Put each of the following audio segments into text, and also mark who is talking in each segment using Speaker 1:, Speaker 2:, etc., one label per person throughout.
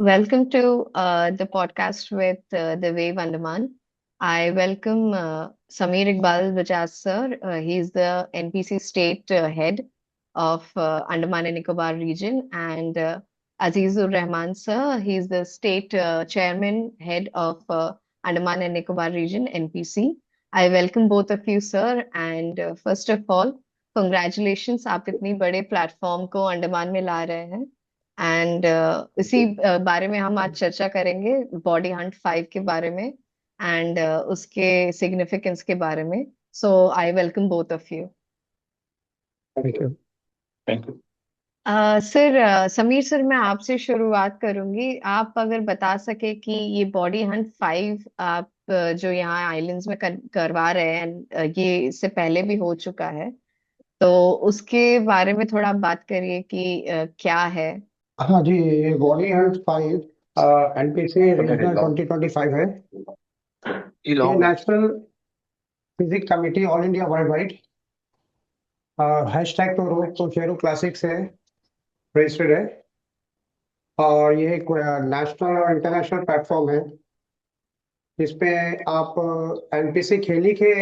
Speaker 1: Welcome to the podcast with The Wave Andaman. I welcome Samir Iqbal Bajaj sir. He's the NPC state head of Andaman and Nicobar region, and Azizur Rahman sir. He's the state chairman head of Andaman and Nicobar region (NPC). I welcome both of you, sir. And first of all, congratulations! आप इतनी बड़े platform को अंडमान में ला रहे हैं and इसी बारे में हम आज चर्चा करेंगे बॉडी हंट 5 के बारे में एंड उसके सिग्निफिकेंस के बारे में so I welcome both of you
Speaker 2: thank you. Thank you.
Speaker 1: Sir Sameer sir मैं आपसे शुरुआत करूंगी आप अगर बता सके कि ये बॉडी हंट 5 आप जो यहाँ आइलैंड्स में करवा रहे हैं ये इससे पहले भी हो चुका है तो उसके बारे में थोड़ा बात करिए कि क्या है।
Speaker 2: हाँ जी, ये बॉडी हंट 5 एनपीसी रीजनल 2025 है। ये national physics committee all India world wide hashtag तो रोड तो शेरू क्लासिक से रजिस्टर्ड है और ये एक नेशनल और इंटरनेशनल प्लेटफॉर्म है जिसपे आप एनपीसी खेली के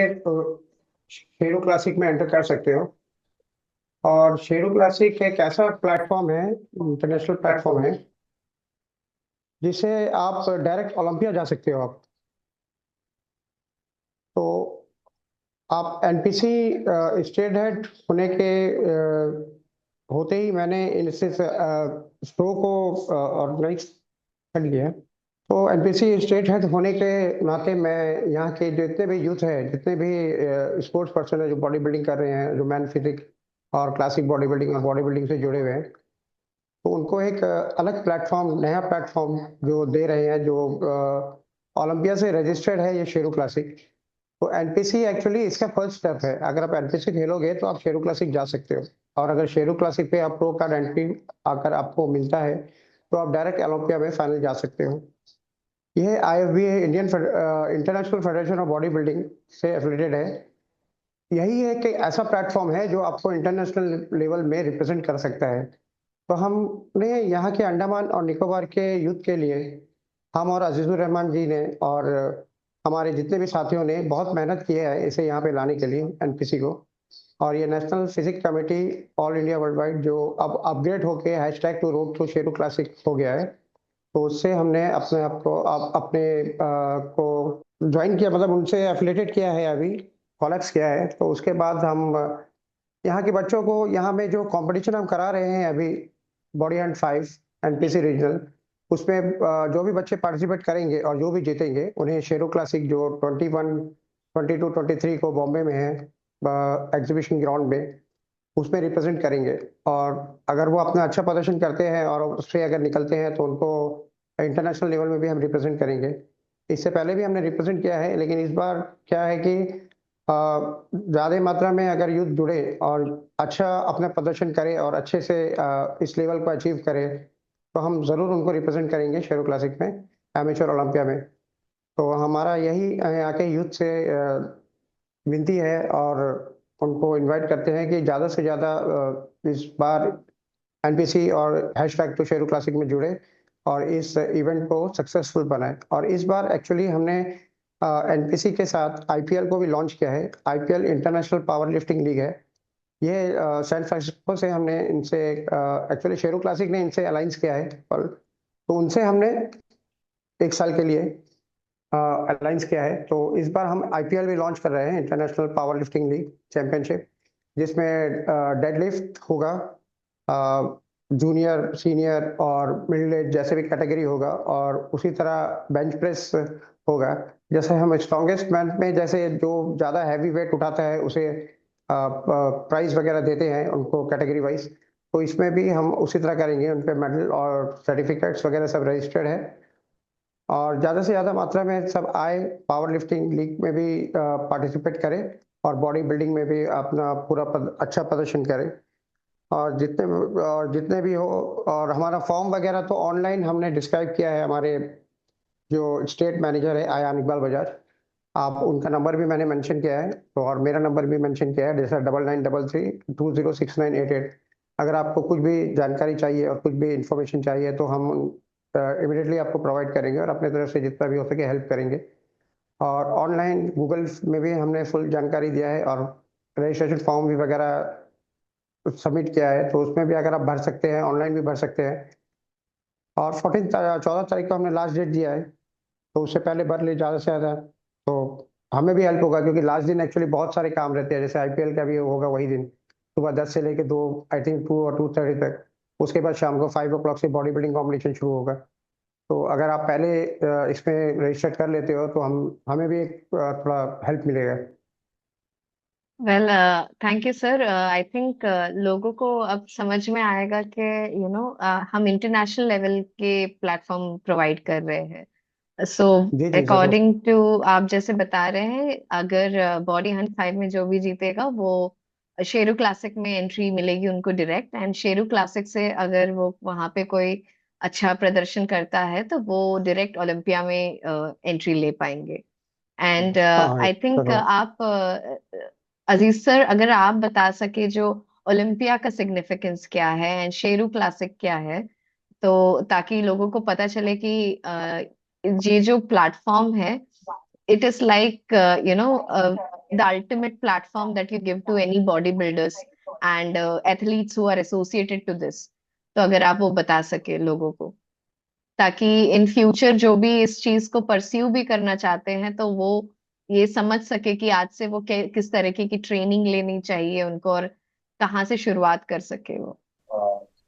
Speaker 2: शेरू क्लासिक में एंटर कर सकते हो। और शेरू क्लासिक एक ऐसा प्लेटफॉर्म है, इंटरनेशनल प्लेटफॉर्म है जिसे आप डायरेक्ट ओलंपिया जा सकते हो। आप तो आप एनपीसी स्टेट हेड होने के होते ही मैंने इस शो को ऑर्गेनाइज कर लिया है। तो एनपीसी स्टेट हेड होने के नाते मैं यहाँ के जितने भी यूथ है, जितने भी स्पोर्ट्स पर्सन है जो बॉडी बिल्डिंग कर रहे हैं, जो मैन फिजिक और क्लासिक बॉडी बिल्डिंग और बॉडी बिल्डिंग से जुड़े हुए हैं, तो उनको एक अलग प्लेटफॉर्म, नया प्लेटफॉर्म जो दे रहे हैं, जो ओलंपिया से रजिस्टर्ड है, ये शेरू क्लासिक। तो एनपीसी एक्चुअली इसका फर्स्ट स्टेप है। अगर आप एनपीसी खेलोगे तो आप शेरू क्लासिक जा सकते हो, और अगर शेरू क्लासिक पे आप प्रो कार्ड एंट्री अगर आपको मिलता है तो आप डायरेक्ट ओलंपिया में फाइनल जा सकते हो। यह IFB Indian international federation of body building से एफिलिएटेड है। यही है कि ऐसा प्लेटफॉर्म है जो आपको इंटरनेशनल लेवल में रिप्रेजेंट कर सकता है। तो हमने यहाँ के अंडमान और निकोबार के यूथ के लिए, हम और अजीजुर रहमान जी ने और हमारे जितने भी साथियों ने बहुत मेहनत की है इसे यहाँ पे लाने के लिए, एनपीसी को। और ये national physics committee all India world wide जो अब अपग्रेड होके hashtag to road to Sheru classic हो गया है, तो उससे हमने अपने आप को अपने को ज्वाइन किया, मतलब उनसे एफिलेटेड किया है, अभी कॉलेक्स किया है। तो उसके बाद हम यहाँ के बच्चों को, यहाँ में जो कंपटीशन हम करा रहे हैं अभी, बॉडी एंड 5 एनपीसी रीजनल, उसमें जो भी बच्चे पार्टिसिपेट करेंगे और जो भी जीतेंगे उन्हें शेरू क्लासिक जो 21, 22, 23 को बॉम्बे में है एग्जीबिशन ग्राउंड में, उसमें रिप्रेजेंट करेंगे। और अगर वो अपना अच्छा प्रदर्शन करते हैं और उससे अगर निकलते हैं तो उनको इंटरनेशनल लेवल में भी हम रिप्रेजेंट करेंगे। इससे पहले भी हमने रिप्रेजेंट किया है, लेकिन इस बार क्या है कि ज़्यादा मात्रा में अगर यूथ जुड़े और अच्छा अपना प्रदर्शन करे और अच्छे से इस लेवल को अचीव करे, तो हम ज़रूर उनको रिप्रेजेंट करेंगे शेरू क्लासिक में, एमेच्योर ओलंपिया में। तो हमारा यही यहाँ के यूथ से विनती है और उनको इनवाइट करते हैं कि ज़्यादा से ज़्यादा इस बार एनपीसी और हैशटैग टू शेरू क्लासिक में जुड़े और इस इवेंट को सक्सेसफुल बनाए। और इस बार एक्चुअली हमने एनपीसी के साथ आईपीएल को भी लॉन्च किया है। IPL international power lifting league है। ये सैन फ्रांसिस्को से हमने इनसे, एक्चुअली शेरू क्लासिक ने इनसे अलाइंस किया है, और तो उनसे हमने एक साल के लिए अलाइंस किया है। तो इस बार हम आईपीएल भी लॉन्च कर रहे हैं, international power lifting league championship, जिसमें डेडलिफ्ट होगा, जूनियर, सीनियर और मिडिल एज जैसे भी कैटेगरी होगा, और उसी तरह बेंच प्रेस होगा। जैसे हम स्ट्रॉन्गेस्ट मैन में, जैसे जो ज़्यादा हैवी वेट उठाता है उसे प्राइज वगैरह देते हैं उनको कैटेगरी वाइज, तो इसमें भी हम उसी तरह करेंगे। उन पे मेडल और सर्टिफिकेट्स वगैरह सब रजिस्टर्ड है, और ज़्यादा से ज़्यादा मात्रा में सब आए, पावर लिफ्टिंग लीग में भी पार्टिसिपेट करें और बॉडी बिल्डिंग में भी अपना पूरा अच्छा प्रदर्शन करें। और जितने भी हो, और हमारा फॉर्म वगैरह तो ऑनलाइन हमने डिस्क्राइब किया है। हमारे जो स्टेट मैनेजर है आयान इकबाल बजाज, आप उनका नंबर भी मैंने मेंशन किया है, तो और मेरा नंबर भी मेंशन किया है, जैसा 9933206988। अगर आपको कुछ भी जानकारी चाहिए और कुछ भी इंफॉर्मेशन चाहिए तो हम इमीडिएटली आपको प्रोवाइड करेंगे और अपने तरफ से जितना भी हो सके हेल्प करेंगे। और ऑनलाइन गूगल में भी हमने फुल जानकारी दिया है, और रजिस्ट्रेशन फॉर्म भी वगैरह सबमिट किया है, तो उसमें भी अगर आप भर सकते हैं, ऑनलाइन भी भर सकते हैं। और 14 तारीख को हमने लास्ट डेट दिया है, तो उससे पहले भर ले ज़्यादा से ज़्यादा, तो हमें भी हेल्प होगा, क्योंकि लास्ट दिन एक्चुअली बहुत सारे काम रहते हैं, जैसे आईपीएल का भी होगा वही दिन, सुबह 10 से लेके 2, आई थिंक 2 और 2:30 तक। उसके बाद शाम को 5 o'clock से बॉडी बिल्डिंग कॉम्पिटिशन शुरू होगा। तो अगर आप पहले इसमें रजिस्टर कर लेते हो, तो हम हमें भी एक थोड़ा हेल्प मिलेगा।
Speaker 1: Well, thank you sir. I think लोगों को अब समझ में आएगा कि हम इंटरनेशनल लेवल के प्लेटफॉर्म प्रोवाइड कर रहे हैं। सो
Speaker 2: जी जी जरूर।
Speaker 1: अकॉर्डिंग टू आप जैसे बता रहे हैं, अगर बॉडी हंट 5 में जो भी जीतेगा वो शेरू क्लासिक में एंट्री मिलेगी उनको डायरेक्ट, एंड शेरू क्लासिक से अगर वो वहां पे कोई अच्छा प्रदर्शन करता है तो वो डायरेक्ट ओलंपिया में एंट्री ले पाएंगे। एंड
Speaker 2: हाँ हाँ
Speaker 1: आई थिंक
Speaker 2: जरूर।
Speaker 1: आप अजीज सर, अगर आप बता सके जो ओलंपिया का सिग्निफिकेंस क्या है एंड शेरू क्लासिक क्या है, तो ताकि लोगों को पता चले कि ये जो प्लेटफॉर्म है, it is like the ultimate platform that you give to any bodybuilders and athletes who are associated to this। तो अगर आप वो बता सके लोगों को, ताकि इन फ्यूचर जो भी इस चीज को परस्यू भी करना चाहते हैं तो वो ये समझ सके कि आज से वो किस तरीके की ट्रेनिंग लेनी चाहिए उनको, और कहाँ से शुरुआत कर सके वो।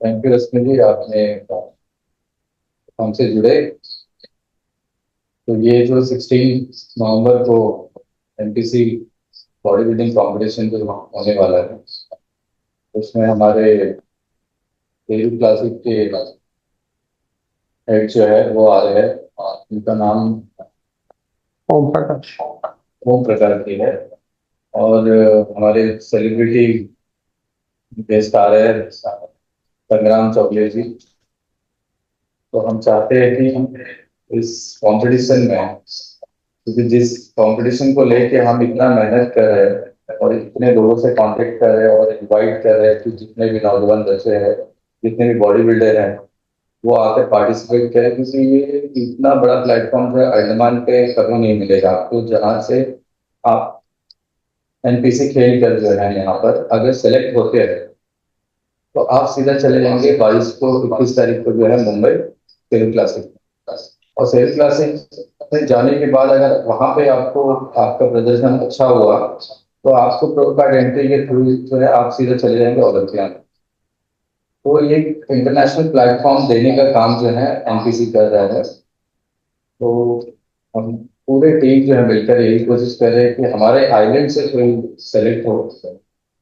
Speaker 3: थैंक यू रश्मि जी, आपने हमसे जुड़े। तो ये जो 16 नवंबर को एनपीसी बॉडी बिल्डिंग कॉम्पिटिशन जो होने वाला है, उसमें हमारे डेली क्लासिक के हेड जो है वो आ रहे हैं। उनका नाम
Speaker 2: ओम प्रकाश।
Speaker 3: ओम प्रकाश जी है। और हमारे सेलिब्रिटी गेस्ट आ रहे हैं, संग्राम चौगले जी। तो हम चाहते हैं कि इस कंपटीशन में, क्योंकि जिस कंपटीशन को लेके हम इतना मेहनत कर रहे हैं और इतने लोगों से कांटेक्ट कर रहे हैं और इनवाइट कर रहे हैं कि जितने भी नौजवान बच्चे हैं, जितने भी बॉडी बिल्डर हैं, वो आकर पार्टिसिपेट करें, क्योंकि ये इतना बड़ा प्लेटफॉर्म जो है अंडमान पे कभी नहीं मिलेगा आपको, जहाँ से आप एनपीसी खेल कर जो है यहाँ पर अगर सेलेक्ट होते हैं तो आप सीधा चले जाएंगे 22 को 21 तारीख को जो है मुंबई सेल क्लासिक। और सेल क्लासिक में जाने के बाद अगर वहां पे आपको आपका प्रदर्शन अच्छा हुआ तो आपको प्रो कार्ड एंट्री के थ्रू जो है आप सीधे चले जाएंगे ओलंपिया में। तो ये इंटरनेशनल प्लेटफॉर्म देने का काम जो है एनपीसी कर रहा है। तो हम पूरे टीम जो है मिलकर यही कोशिश कर रहे हैं कि हमारे आइलैंड से कोई सेलेक्ट हो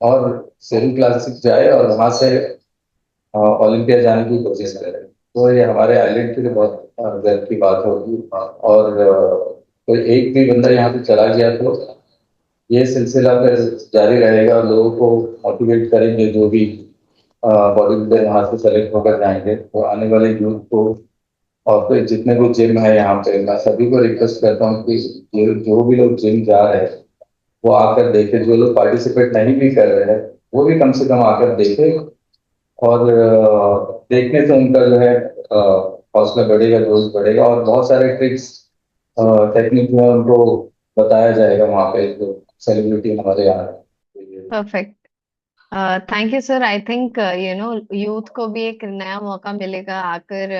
Speaker 3: और सेल क्लासिक जाए और वहां से ओलंपिया जाने की कोशिश करें। तो ये हमारे आइलैंड के लिए बहुत गर्व की बात होगी। और कोई एक भी बंदा यहाँ से चला गया तो ये सिलसिला फिर जारी रहेगा और लोगों को मोटिवेट करेंगे, जो भी बॉडी बिल्डर यहाँ से सेलेक्ट होकर जाएंगे तो आने वाले यूथ को। और फिर जितने भी जिम है यहाँ पे, मैं सभी को रिक्वेस्ट करता हूँ कि जो भी लोग जिम जा रहे हैं वो आकर देखें, जो लोग पार्टिसिपेट नहीं भी कर रहे हैं वो भी कम से कम आकर देखें। और देखने से उनका जो है हौसला बढ़ेगा, जोश बढ़ेगा, और बहुत सारे ट्रिक्स टेक्निक में उनको बताया जाएगा वहाँ पे जो सेलिब्रिटी हमारे यहाँ है।
Speaker 1: Perfect. Thank you sir. I think youth को भी एक नया मौका मिलेगा आकर।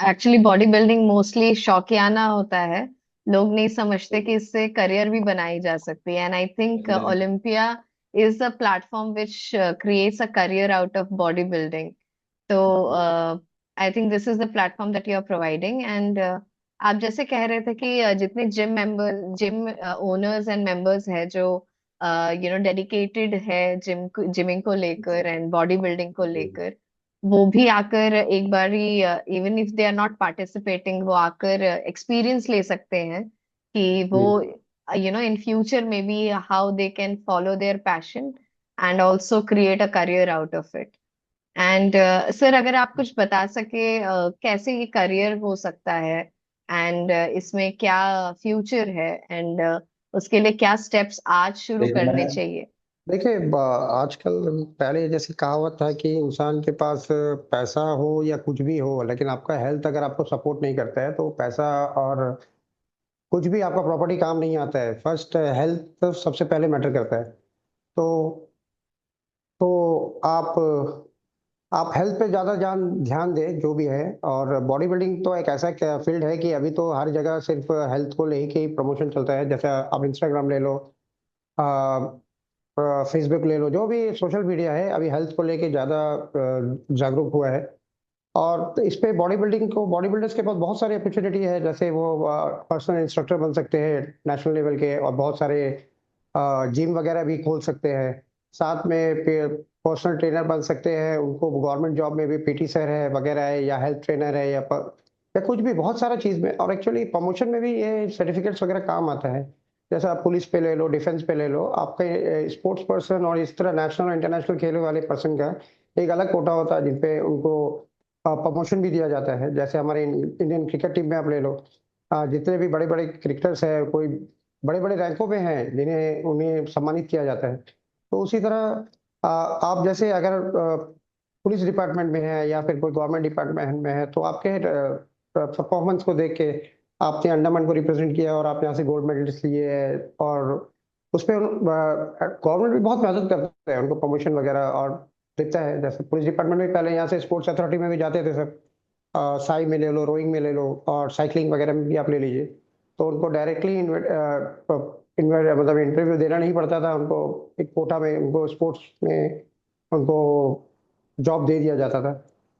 Speaker 1: एक्चुअली बॉडी बिल्डिंग मोस्टली शौकियाना होता है, लोग नहीं समझते कि इससे करियर भी बनाई जा सकती है, and I think Olympia is the platform which creates a career out of body building. तो I think this is the platform that you are providing. And आप जैसे कह रहे थे कि जितने जिम ओनर्स एंड मेंबर्स है जो डेडिकेटेड है जिमिंग को लेकर एंड बॉडी बिल्डिंग को लेकर, वो भी आकर एक बारी, even if they are not participating, वो आकर एक्सपीरियंस ले सकते हैं कि वो
Speaker 2: जी
Speaker 1: इन फ्यूचर में be how they can follow their passion and also create a career out of it. And sir, अगर आप कुछ बता सके कैसे ये करियर हो सकता है, एंड इसमें क्या फ्यूचर है, एंड उसके लिए क्या स्टेप्स आज शुरू
Speaker 3: देखिए,
Speaker 1: करने
Speaker 3: मैं
Speaker 1: चाहिए।
Speaker 2: देखिए आजकल पहले जैसी कहावत था कि इंसान के पास पैसा हो या कुछ भी हो, लेकिन आपका हेल्थ अगर आपको सपोर्ट नहीं करता है तो पैसा और कुछ भी आपका प्रॉपर्टी काम नहीं आता है। फर्स्ट हेल्थ सबसे पहले मैटर करता है। तो आप हेल्थ पे ज़्यादा ध्यान दें जो भी है। और बॉडी बिल्डिंग तो एक ऐसा फील्ड है कि अभी तो हर जगह सिर्फ हेल्थ को लेके ही प्रमोशन चलता है। जैसे आप इंस्टाग्राम ले लो, फेसबुक ले लो, जो भी सोशल मीडिया है अभी हेल्थ को लेके ज़्यादा जागरूक हुआ है। और तो इस पे बॉडी बिल्डर्स के पास बहुत सारी अपॉर्चुनिटी है। जैसे वो पर्सनल इंस्ट्रक्टर बन सकते हैं नेशनल लेवल के, और बहुत सारे जिम वगैरह भी खोल सकते हैं। साथ में पर्सनल ट्रेनर बन सकते हैं। उनको गवर्नमेंट जॉब में भी पीटी सर है वगैरह है, या हेल्थ ट्रेनर है, या कुछ भी बहुत सारा चीज़ में। और एक्चुअली प्रमोशन में भी ये सर्टिफिकेट्स वगैरह काम आता है। जैसे आप पुलिस पे ले लो, डिफेंस पे ले लो, आपके स्पोर्ट्स पर्सन और इस तरह नेशनल और इंटरनेशनल खेलने वाले पर्सन का एक अलग कोटा होता है जिनपे उनको प्रमोशन भी दिया जाता है। जैसे हमारे इंडियन क्रिकेट टीम में आप ले लो, जितने भी बड़े बड़े क्रिकेटर्स हैं, कोई बड़े बड़े रैंकों पे हैं जिन्हें उन्हें सम्मानित किया जाता है। तो उसी तरह आप जैसे अगर पुलिस डिपार्टमेंट में है या फिर कोई गवर्नमेंट डिपार्टमेंट में है, तो आपके परफॉर्मेंस को देख के आपने अंडमान को रिप्रेजेंट किया और आप यहाँ से गोल्ड मेडलिस्ट लिए है, और उसमें गवर्नमेंट भी बहुत मदद करता है उनको प्रमोशन वगैरह और देता है। जैसे पुलिस डिपार्टमेंट में पहले यहाँ से स्पोर्ट्स अथॉरिटी में भी जाते थे सब, साई में ले लो, रोइंग में ले लो, और साइकिलिंग वगैरह में भी आप ले लीजिए। तो उनको डायरेक्टली मतलब इंटरव्यू देना नहीं पड़ता था उनको। एक कोटा में उनको स्पोर्ट्स में उनको जॉब दे दिया जाता था।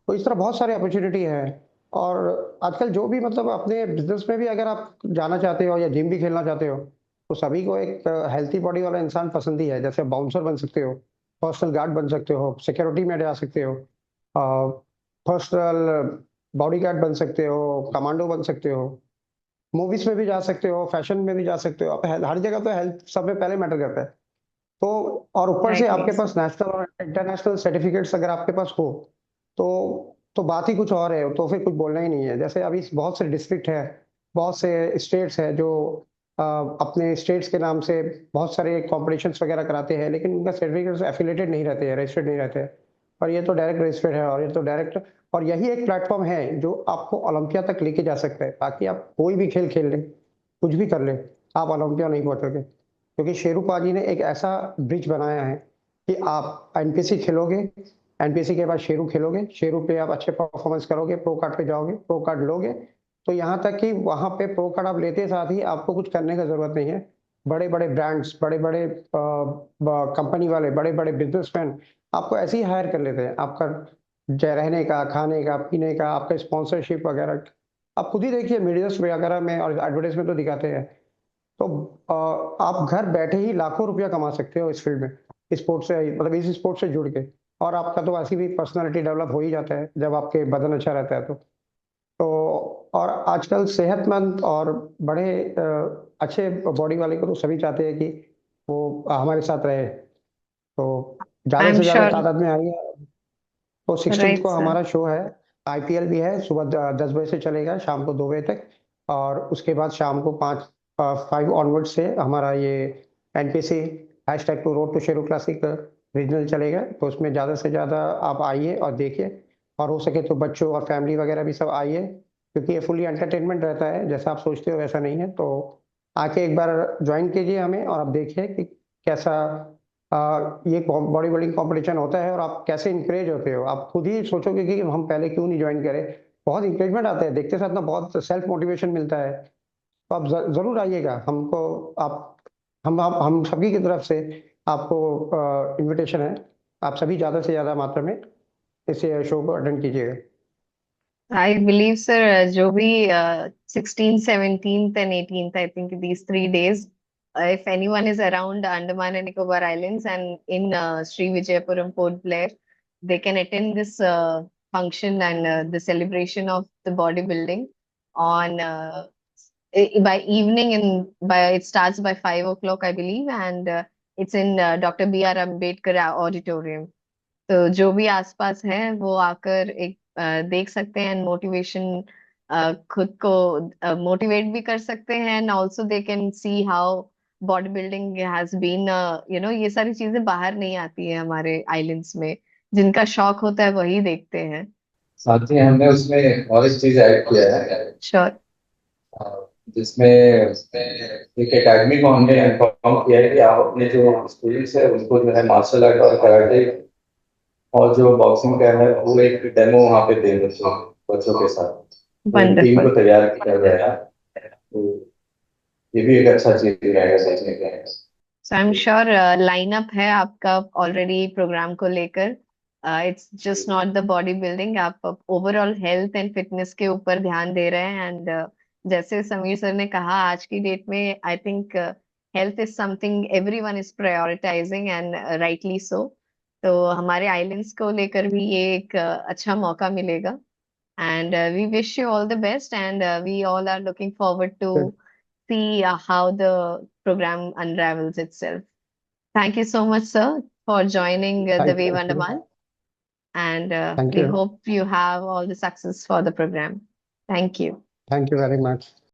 Speaker 2: तो इस तरह बहुत सारी अपॉर्चुनिटी है। और आजकल जो भी मतलब अपने बिजनेस में भी अगर आप जाना चाहते हो या जिम भी खेलना चाहते हो, तो सभी को एक हेल्थी बॉडी वाला इंसान पसंद ही है। जैसे बाउंसर बन सकते हो, पर्सनल गार्ड बन सकते हो, सिक्योरिटी में जा सकते हो, पर्सनल बॉडीगार्ड बन सकते हो, कमांडो बन सकते हो, मूवीज में भी जा सकते हो, फैशन में भी जा सकते हो। आप हर जगह तो हेल्थ सब में पहले मैटर करता है। तो और ऊपर से
Speaker 1: एग्जैक्टली।
Speaker 2: आपके पास नेशनल और इंटरनेशनल सर्टिफिकेट्स अगर आपके पास हो, तो बात ही कुछ और है। तो फिर कुछ बोलना ही नहीं है। जैसे अभी बहुत से डिस्ट्रिक्ट है, बहुत से स्टेट्स है जो अपने स्टेट्स के नाम से बहुत सारे कॉम्पिटिशन्स वगैरह कराते हैं, लेकिन उनका सर्टिफिकेट्स एफिलेटेड नहीं रहते हैं, रजिस्टर्ड नहीं रहते हैं। और ये तो डायरेक्ट रजिस्टर्ड है, और ये तो डायरेक्ट, और यही एक प्लेटफॉर्म है जो आपको ओलंपिया तक लेके जा सकता है। बाकी आप कोई भी खेल खेल लें, कुछ भी कर लें, आप ओलंपिया नहीं पहुंचोगे। क्योंकि शेरूपा जी ने एक ऐसा ब्रिज बनाया है कि आप एनपीसी खेलोगे, एनपीसी के बाद शेरू खेलोगे, शेरू पे आप अच्छे परफॉर्मेंस करोगे, प्रो कार्ड पे जाओगे, प्रो कार्ड लोगे, तो यहाँ तक कि वहां पे प्रो कार्ड आप लेते साथ ही आपको कुछ करने का जरूरत नहीं है। बड़े बड़े ब्रांड्स, बड़े बड़े कंपनी वाले, बड़े बड़े बिजनेसमैन आपको ऐसे ही हायर कर लेते हैं। आपका रहने का, खाने का, पीने का, आपका स्पॉन्सरशिप वगैरह आप खुद ही देखिए, मीडियाज वगैरह में और एडवर्टाइजमेंट तो दिखाते हैं। तो आप घर बैठे ही लाखों रुपया कमा सकते हो इस फील्ड में, स्पोर्ट्स से, मतलब इस स्पोर्ट्स से जुड़ के। और आपका तो ऐसी भी पर्सनालिटी डेवलप हो ही जाता है जब आपके बदन अच्छा रहता है तो और आजकल सेहतमंद और बड़े अच्छे बॉडी वाले को तो सभी चाहते हैं कि वो हमारे साथ रहे। तो
Speaker 1: आई
Speaker 2: ज्यादा
Speaker 1: एम
Speaker 2: से ज्यादा
Speaker 1: श्योर।
Speaker 2: तादाद में आइए। तो 16
Speaker 1: राइट
Speaker 2: को
Speaker 1: सर।
Speaker 2: हमारा शो है। आईपीएल भी है, सुबह 10 बजे से चलेगा, शाम को 2 बजे तक। और उसके बाद शाम को 5 ऑनवर्ड से हमारा ये NPC hashtag to road to Sheru classic regional चलेगा। तो उसमें ज़्यादा से ज़्यादा आप आइए और देखिए। और हो सके तो बच्चों और फैमिली वगैरह भी सब आइए, क्योंकि ये फुली एंटरटेनमेंट रहता है। जैसा आप सोचते हो वैसा नहीं है। तो आके एक बार ज्वाइन कीजिए हमें, और आप देखिए कि कैसा ये बॉडी बिल्डिंग कंपटीशन होता है, और आप कैसे इंकरेज होते हो। आप खुद ही सोचोगे कि हम पहले क्यों नहीं ज्वाइन करें। बहुत इंकरेजमेंट आता है देखते साथ ना, बहुत सेल्फ मोटिवेशन मिलता है। तो आप जरूर आइएगा। हमको आप हम सभी की तरफ से आपको इनविटेशन है। आप सभी ज्यादा से ज्यादा मात्रा में इस शो को अटेंड कीजिएगा।
Speaker 1: I believe, sir, जो भी 16th, 17th and 18th, I think these 3 days, if anyone is around Andaman and Nicobar Islands and in Sri Vijayapuram Port Blair, they can attend this function and the celebration of the bodybuilding on by evening. In by it starts by 5 o'clock, I believe, and it's in Dr. B.R. Ambedkar Auditorium. तो जो भी आसपास है वो आकर एक देख सकते हैं, मोटिवेशन खुद को मोटिवेट भी कर सकते हैं, and also they can see how body building has been ये सारी चीजें बाहर नहीं आती है हमारे आइलैंड्स में। जिनका शौक होता है वही देखते हैं।
Speaker 3: साथ ही हमने उसमें और एक चीज ऐड किया है,
Speaker 1: श्योर।
Speaker 3: जिसमें एक एकेडमी को हमने इन्फॉर्म किया है कि आप अपने जो स्टूडेंट्स है उनको जो है मार्शल आर्ट और कराटे और जो बॉक्सिंग का है वो एक डेमो वहाँ पे दे बच्चों बच्चों के साथ। तो एक टीम
Speaker 1: वंडरफुल।
Speaker 3: को तैयार किया गया है, तो ये भी एक अच्छा चीज रहेगा सीखने का।
Speaker 1: सो आई एम श्योर लाइनअप है आपका ऑलरेडी प्रोग्राम को लेकर। It's just not the body building, आप ओवरऑल हेल्थ एंड फिटनेस के ऊपर ध्यान दे रहे हैं। एंड जैसे समीर सर ने कहा, आज की डेट में I think health is something everyone is prioritising, and rightly so. तो हमारे आइलैंड्स को लेकर भी ये एक अच्छा मौका मिलेगा। And we wish you all the best, and we all are looking forward to see how the program unravels itself. Thank you so much, sir, for joining the
Speaker 2: thank
Speaker 1: Wave
Speaker 2: you.
Speaker 1: Andaman, and
Speaker 2: thank
Speaker 1: we
Speaker 2: you.
Speaker 1: hope you have all the success for the program. Thank you.
Speaker 2: Thank you very much.